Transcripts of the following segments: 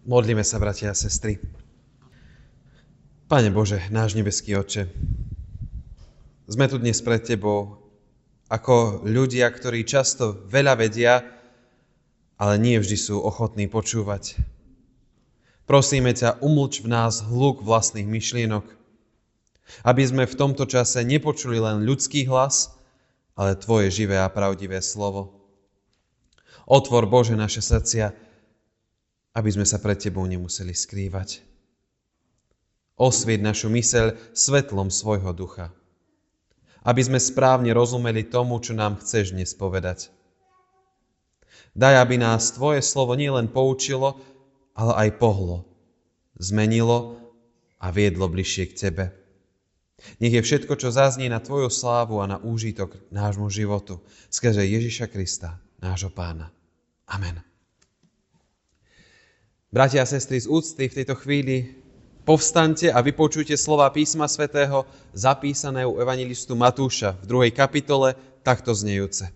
Modlíme sa, bratia a sestry. Pane Bože, náš nebeský Otče, sme tu dnes pred Tebou ako ľudia, ktorí často veľa vedia, ale nie vždy sú ochotní počúvať. Prosíme ťa, umlč v nás hluk vlastných myšlienok, aby sme v tomto čase nepočuli len ľudský hlas, ale Tvoje živé a pravdivé slovo. Otvor, Bože, naše srdcia, aby sme sa pred Tebou nemuseli skrývať. Osvieť našu myseľ svetlom svojho ducha, aby sme správne rozumeli tomu, čo nám chceš dnes povedať. Daj, aby nás Tvoje slovo nielen poučilo, ale aj pohlo, zmenilo a viedlo bližšie k Tebe. Nech je všetko, čo zaznie na Tvoju slávu a na úžitok nášmu životu, skrze Ježiša Krista, nášho Pána. Amen. Bratia a sestry, z úcty v tejto chvíli povstaňte a vypočujte slova písma svätého zapísané u evanjelistu Matúša v 2. kapitole, takto znejúce.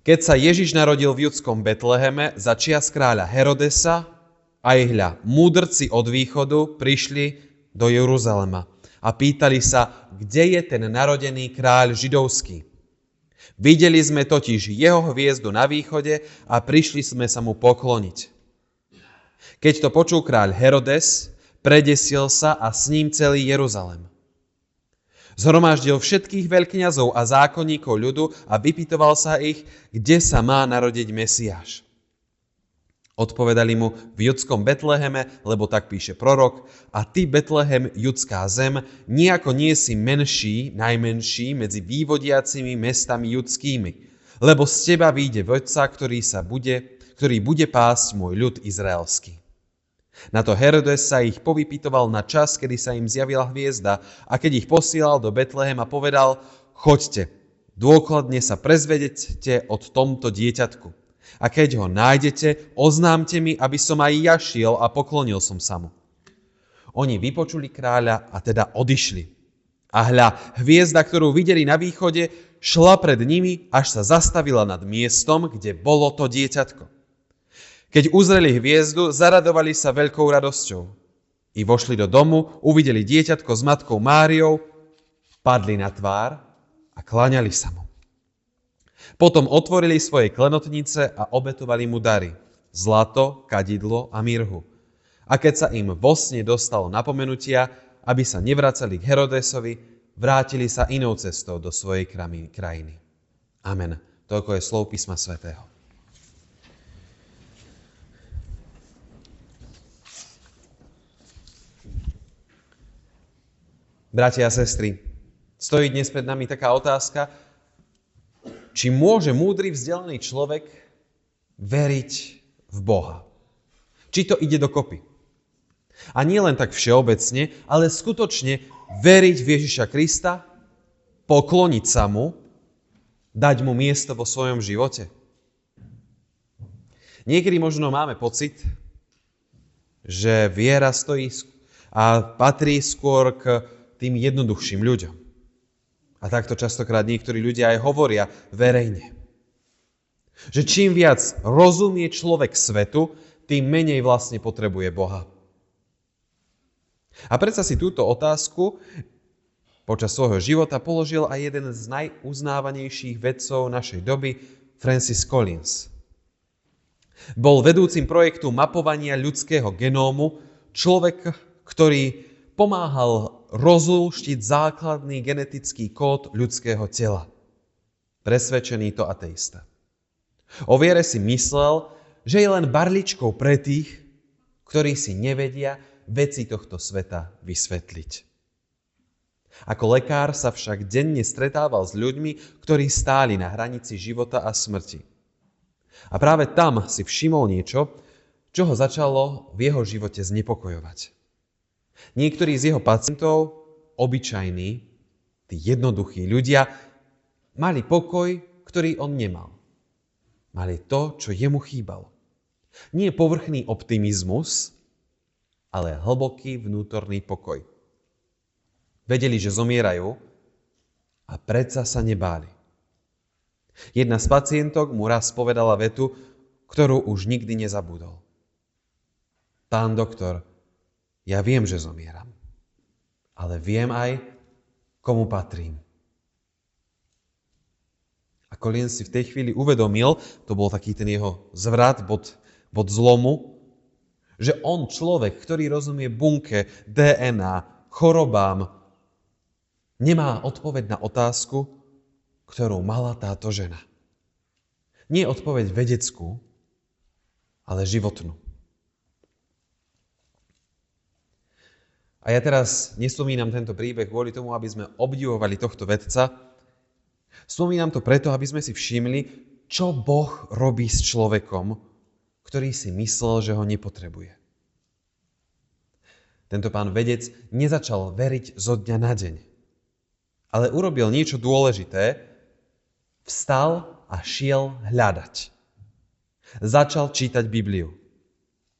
Keď sa Ježiš narodil v judskom Betleheme za čias kráľa Herodesa, aj hľa, múdrci od východu prišli do Jeruzalema a pýtali sa, kde je ten narodený kráľ židovský. Videli sme totiž jeho hviezdu na východe a prišli sme sa mu pokloniť. Keď to počul kráľ Herodes, predesil sa a s ním celý Jeruzalem. Zhromaždil všetkých veľkňazov a zákonníkov ľudu a vypytoval sa ich, kde sa má narodiť Mesiáš. Odpovedali mu v judskom Betleheme, lebo tak píše prorok, a ty, Betlehem, judská zem, nijako nie si menší, najmenší medzi vývodiacimi mestami judskými, lebo z teba vyjde vodca, ktorý bude pásť môj ľud izraelský. Na to Herodes sa ich povypytoval na čas, kedy sa im zjavila hviezda, a keď ich posielal do Betlehema, povedal, choďte, dôkladne sa prezvedete o tomto dieťatku. A keď ho nájdete, oznámte mi, aby som aj ja šiel a poklonil som sa mu. Oni vypočuli kráľa a teda odišli. A hľa, hviezda, ktorú videli na východe, šla pred nimi, až sa zastavila nad miestom, kde bolo to dieťatko. Keď uzreli hviezdu, zaradovali sa veľkou radosťou. I vošli do domu, uvideli dieťatko s matkou Máriou, padli na tvár a kláňali sa mu. Potom otvorili svoje klenotnice a obetovali mu dary, zlato, kadidlo a mirhu. A keď sa im vo sne dostalo napomenutia, aby sa nevracali k Herodesovi, vrátili sa inou cestou do svojej krajiny. Amen. Toľko je slov písma svätého. Bratia a sestry, stojí dnes pred nami taká otázka, či môže múdry, vzdelaný človek veriť v Boha. Či to ide dokopy. A nie len tak všeobecne, ale skutočne veriť v Ježiša Krista, pokloniť sa mu, dať mu miesto vo svojom živote. Niekedy možno máme pocit, že viera stojí a patrí skôr k tým jednoduchším ľuďom. A takto častokrát niektorí ľudia aj hovoria verejne. Že čím viac rozumie človek svetu, tým menej vlastne potrebuje Boha. A predsa si túto otázku počas svojho života položil aj jeden z najuznávanejších vedcov našej doby, Francis Collins. Bol vedúcim projektu mapovania ľudského genómu, človek, ktorý pomáhal rozlúštiť základný genetický kód ľudského tela. Presvedčený to ateista. O viere si myslel, že je len barličkou pre tých, ktorí si nevedia veci tohto sveta vysvetliť. Ako lekár sa však denne stretával s ľuďmi, ktorí stáli na hranici života a smrti. A práve tam si všimol niečo, čo ho začalo v jeho živote znepokojovať. Niektorí z jeho pacientov, obyčajní, tí jednoduchí ľudia, mali pokoj, ktorý on nemal. Mali to, čo jemu chýbalo. Nie povrchný optimizmus, ale hlboký vnútorný pokoj. Vedeli, že zomierajú a predsa sa nebáli. Jedna z pacientok mu raz povedala vetu, ktorú už nikdy nezabudol. Pán doktor, ja viem, že zomieram, ale viem aj, komu patrím. A Colin si v tej chvíli uvedomil, to bol taký ten jeho zvrat, bod zlomu, že on, človek, ktorý rozumie bunke, DNA, chorobám, nemá odpoveď na otázku, ktorú mala táto žena. Nie odpoveď vedeckú, ale životnú. A ja teraz nespomínam tento príbeh kvôli tomu, aby sme obdivovali tohto vedca. Spomínam to preto, aby sme si všimli, čo Boh robí s človekom, ktorý si myslel, že ho nepotrebuje. Tento pán vedec nezačal veriť zo dňa na deň, ale urobil niečo dôležité. Vstal a šiel hľadať. Začal čítať Bibliu.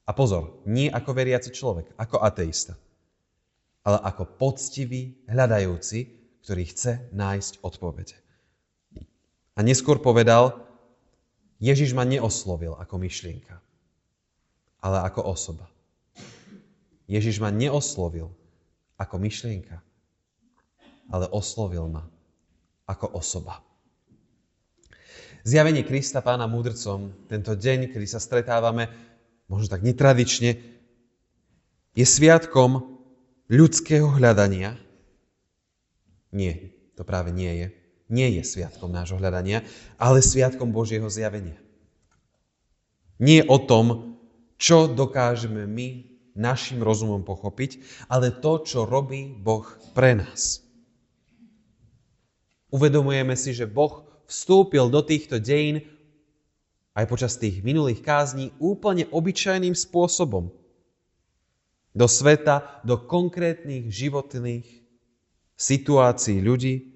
A pozor, nie ako veriaci človek, ako ateista, ale ako poctivý, hľadajúci, ktorý chce nájsť odpovede. A neskôr povedal, Ježiš ma neoslovil ako myšlienka, ale ako osoba. Ježiš ma neoslovil ako myšlienka, ale oslovil ma ako osoba. Zjavenie Krista Pána múdrcom, tento deň, kedy sa stretávame, možno tak netradične, je sviatkom ľudského hľadania? Nie, to práve nie je. Nie je sviatkom nášho hľadania, ale sviatkom Božieho zjavenia. Nie o tom, čo dokážeme my našim rozumom pochopiť, ale to, čo robí Boh pre nás. Uvedomujeme si, že Boh vstúpil do týchto dejín aj počas tých minulých kázní úplne obyčajným spôsobom. Do sveta, do konkrétnych životných situácií ľudí,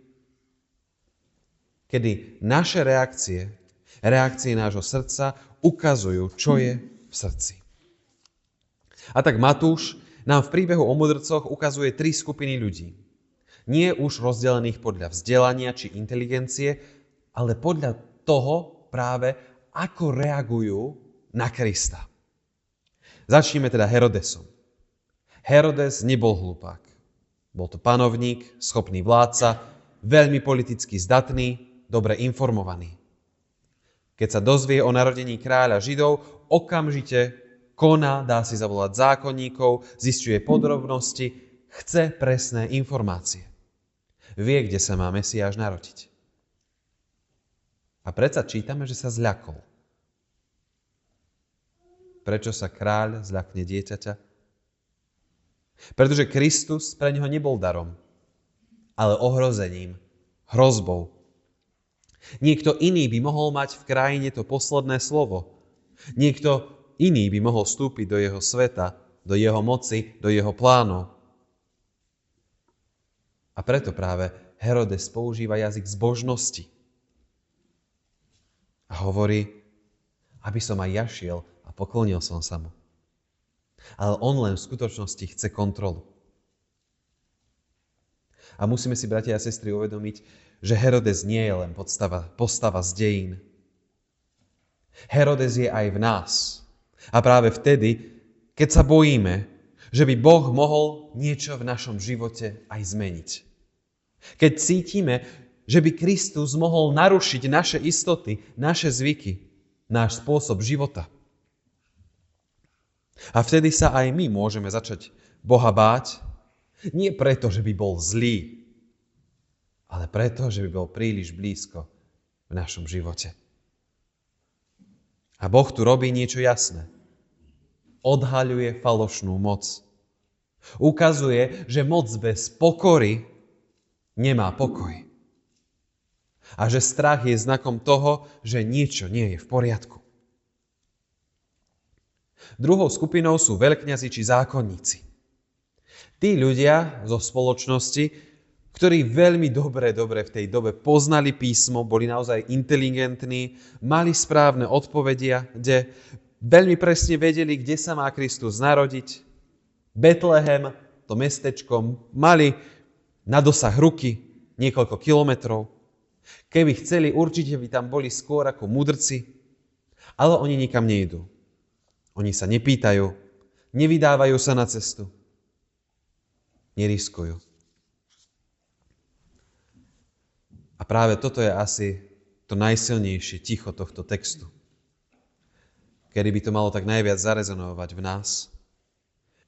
kedy naše reakcie nášho srdca ukazujú, čo je v srdci. A tak Matúš nám v príbehu o mudrcoch ukazuje 3 skupiny ľudí. Nie už rozdelených podľa vzdelania či inteligencie, ale podľa toho práve, ako reagujú na Krista. Začneme teda Herodesom. Herodes nebol hlupák. Bol to panovník, schopný vládca, veľmi politicky zdatný, dobre informovaný. Keď sa dozvie o narodení kráľa Židov, okamžite koná, dá si zavolať zákonníkov, zisťuje podrobnosti, chce presné informácie. Vie, kde sa má Mesiáš narodiť. A predsa čítame, že sa zľakol. Prečo sa kráľ zľakne dieťaťa? Pretože Kristus pre neho nebol darom, ale ohrozením, hrozbou. Niekto iný by mohol mať v krajine to posledné slovo. Niekto iný by mohol vstúpiť do jeho sveta, do jeho moci, do jeho plánov. A preto práve Herodes používa jazyk zbožnosti. A hovorí, aby som aj ja šiel a poklonil som sa mu. Ale on len v skutočnosti chce kontrolu. A musíme si, bratia a sestry, uvedomiť, že Herodes nie je len postava z dejín. Herodes je aj v nás. A práve vtedy, keď sa bojíme, že by Boh mohol niečo v našom živote aj zmeniť. Keď cítime, že by Kristus mohol narušiť naše istoty, naše zvyky, náš spôsob života. A vtedy sa aj my môžeme začať Boha báť, nie preto, že by bol zlý, ale preto, že by bol príliš blízko v našom živote. A Boh tu robí niečo jasné. Odhaľuje falošnú moc. Ukazuje, že moc bez pokory nemá pokoj. A že strach je znakom toho, že niečo nie je v poriadku. Druhou skupinou sú veľkňazi či zákonníci. Tí ľudia zo spoločnosti, ktorí veľmi dobre v tej dobe poznali písmo, boli naozaj inteligentní, mali správne odpovedia, kde veľmi presne vedeli, kde sa má Kristus narodiť. Betlehem, to mestečko, mali na dosah ruky niekoľko kilometrov. Keby chceli, určite by tam boli skôr ako mudrci, ale oni nikam nejdú. Oni sa nepýtajú, Nevydávajú sa na cestu. Neriskujú. A práve toto je asi to najsilnejšie ticho tohto textu. Kedy by to malo tak najviac zarezonovať v nás.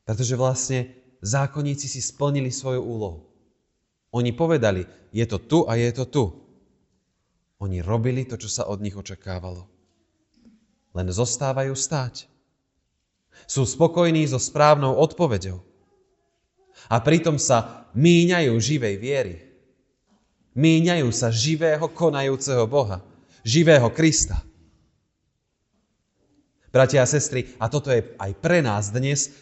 Pretože vlastne zákonníci si splnili svoju úlohu. Oni povedali, je to tu a je to tu. Oni robili to, čo sa od nich očakávalo. Len zostávajú stáť. Sú spokojní so správnou odpoveďou. A pritom sa míňajú živej viery. Míňajú sa živého, konajúceho Boha. Živého Krista. Bratia a sestry, a toto je aj pre nás dnes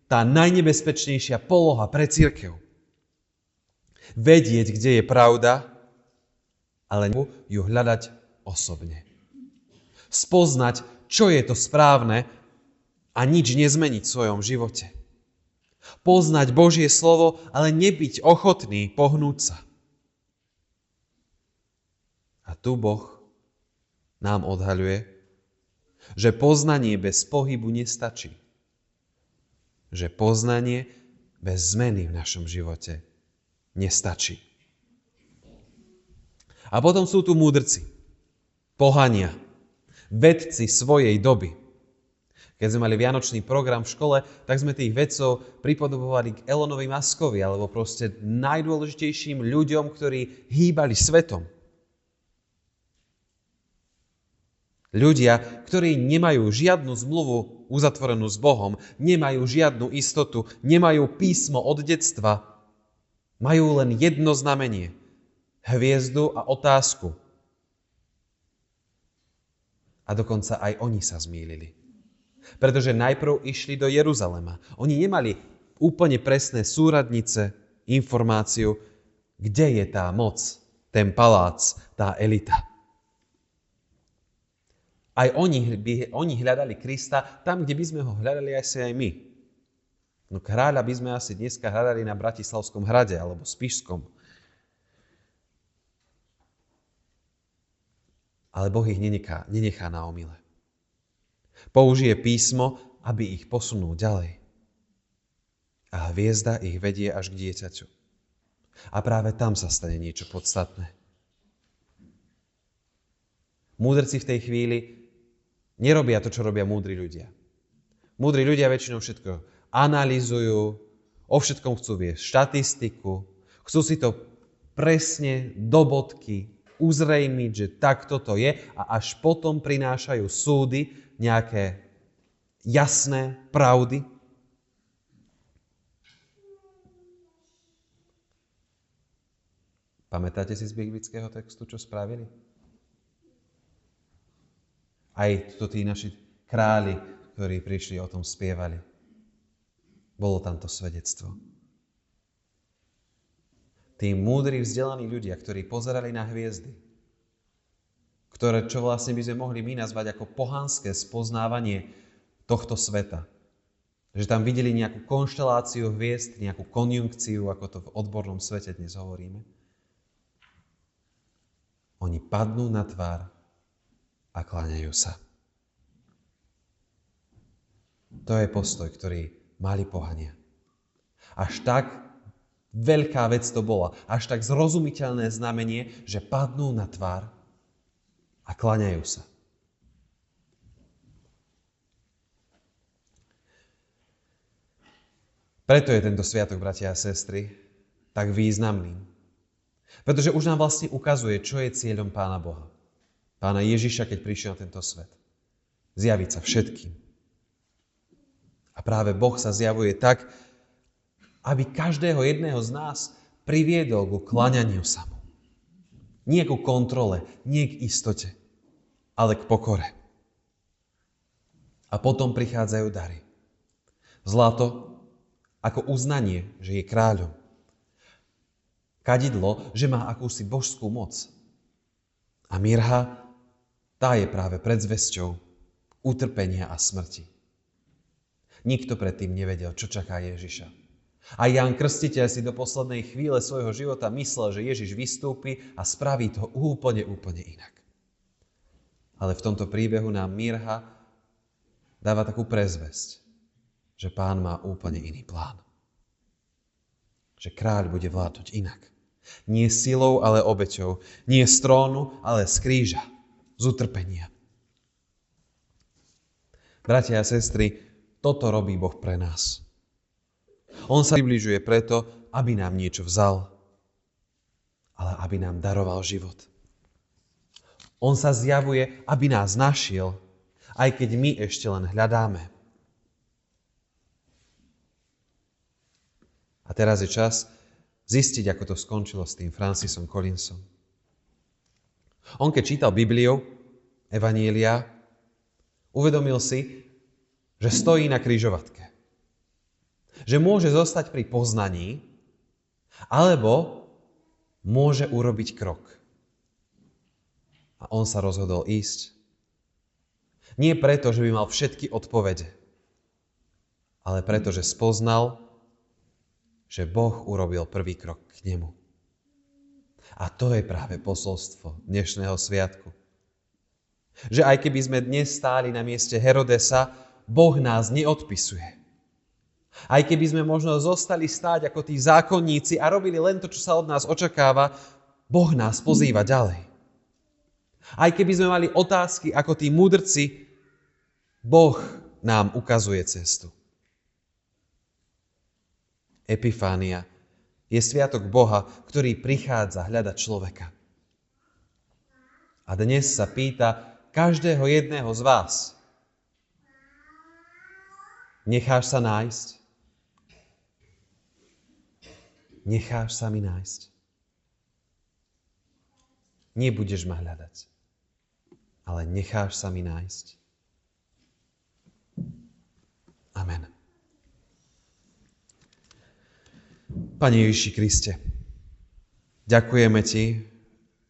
tá najnebezpečnejšia poloha pre cirkev. Vedieť, kde je pravda, ale ju hľadať osobne. Spoznať, čo je to správne a nič nezmeniť v svojom živote. Poznať Božie slovo, ale nebyť ochotný pohnúť sa. A tu Boh nám odhaľuje, že poznanie bez pohybu nestačí. Že poznanie bez zmeny v našom živote nestačí. A potom sú tu múdrci, pohania, vedci svojej doby. Keď sme mali vianočný program v škole, tak sme tých vedcov pripodobovali k Elonovi Muskovi, alebo proste najdôležitejším ľuďom, ktorí hýbali svetom. Ľudia, ktorí nemajú žiadnu zmluvu uzatvorenú s Bohom, nemajú žiadnu istotu, nemajú písmo od detstva, majú len jedno znamenie, hviezdu a otázku. A dokonca aj oni sa zmýlili. Pretože najprv išli do Jeruzalema. Oni nemali úplne presné súradnice, informáciu, kde je tá moc, ten palác, tá elita. Aj oni hľadali Krista tam, kde by sme ho hľadali aj my. No kráľa by sme asi dneska hľadali na Bratislavskom hrade alebo Spišskom. Ale Boh ich nenechá na omyle. Použije písmo, aby ich posunul ďalej. A hviezda ich vedie až k dieťaťu. A práve tam sa stane niečo podstatné. Múdrci v tej chvíli nerobia to, čo robia múdri ľudia. Múdri ľudia väčšinou všetko analyzujú, o všetkom chcú viesť štatistiku, chcú si to presne do bodky uzrejmiť, že takto to je a až potom prinášajú súdy, nejaké jasné pravdy. Pamätáte si z biblického textu, čo spravili? Aj tí naši králi, ktorí prišli, o tom spievali. Bolo tam to svedectvo. Tí múdri, vzdelaní ľudia, ktorí pozerali na hviezdy, ktoré, čo vlastne by sme mohli my nazvať ako pohanské spoznávanie tohto sveta. Že tam videli nejakú konšteláciu hviezd, nejakú konjunkciu, ako to v odbornom svete dnes hovoríme. Oni padnú na tvár a kláňajú sa. To je postoj, ktorý mali pohania. Až tak veľká vec to bola, až tak zrozumiteľné znamenie, že padnú na tvár a kláňajú sa. Preto je tento sviatok, bratia a sestry, tak významný. Pretože už nám vlastne ukazuje, čo je cieľom Pána Boha. Pána Ježiša, keď prišiel na tento svet. Zjaviť sa všetkým. A práve Boh sa zjavuje tak, aby každého jedného z nás priviedol ku kláňaniu sa mu. Nie ku kontrole, nie k istote, ale k pokore. A potom prichádzajú dary. Zlato ako uznanie, že je kráľom. Kadidlo, že má akúsi božskú moc. A mirha, tá je práve predzvesťou utrpenia a smrti. Nikto predtým nevedel, čo čaká Ježiša. A Ján Krstiteľ si do poslednej chvíle svojho života myslel, že Ježiš vystúpi a spraví to úplne inak. Ale v tomto príbehu nám mirha dáva takú predzvesť, že Pán má úplne iný plán. Že kráľ bude vládnuť inak. Nie silou, ale obeťou. Nie z trónu, ale z kríža. Z utrpenia. Bratia a sestry, toto robí Boh pre nás. On sa približuje preto, aby nám niečo vzal, ale aby nám daroval život. On sa zjavuje, aby nás našiel, aj keď my ešte len hľadáme. A teraz je čas zistiť, ako to skončilo s tým Francisom Collinsom. On, keď čítal Bibliu, Evanília, uvedomil si, že stojí na križovatke. Že môže zostať pri poznaní, alebo môže urobiť krok. A on sa rozhodol ísť. Nie preto, že by mal všetky odpovede, ale preto, že spoznal, že Boh urobil prvý krok k nemu. A to je práve posolstvo dnešného sviatku. Že aj keby sme dnes stáli na mieste Herodesa, Boh nás neodpisuje. Aj keby sme možno zostali stáť ako tí zákonníci a robili len to, čo sa od nás očakáva, Boh nás pozýva ďalej. Aj keby sme mali otázky ako tí múdrci, Boh nám ukazuje cestu. Epifánia je sviatok Boha, ktorý prichádza hľadať človeka. A dnes sa pýta každého jedného z vás. Necháš sa nájsť? Necháš sa mi nájsť? Nebudeš ma hľadať, ale necháš sa mi nájsť? Amen. Pane Ježiši Kriste, ďakujeme Ti,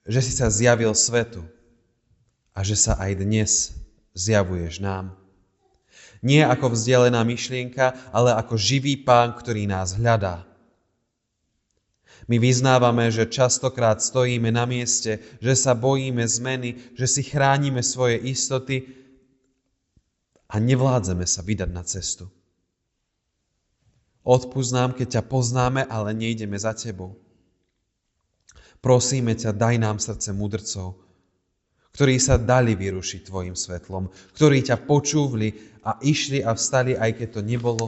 že si sa zjavil svetu a že sa aj dnes zjavuješ nám. Nie ako vzdialená myšlienka, ale ako živý Pán, ktorý nás hľadá. My vyznávame, že častokrát stojíme na mieste, že sa bojíme zmeny, že si chránime svoje istoty a nevládzeme sa vydať na cestu. Odpusť nám, keď ťa poznáme, ale nejdeme za tebou. Prosíme ťa, daj nám srdce mudrcov, ktorí sa dali vyrušiť tvojim svetlom, ktorí ťa počúvli a išli a vstali, aj keď to nebolo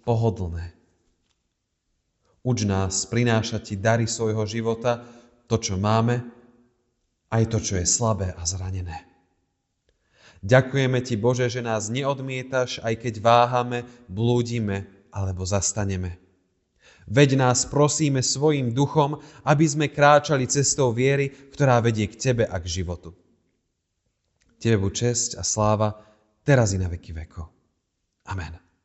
pohodlné. Uč nás prinášať ti dary svojho života, to, čo máme, aj to, čo je slabé a zranené. Ďakujeme ti, Bože, že nás neodmietaš, aj keď váhame, blúdime, alebo zastaneme. Veď nás prosíme svojim duchom, aby sme kráčali cestou viery, ktorá vedie k tebe a k životu. Tebe buď česť a sláva, teraz i na veky vekov. Amen.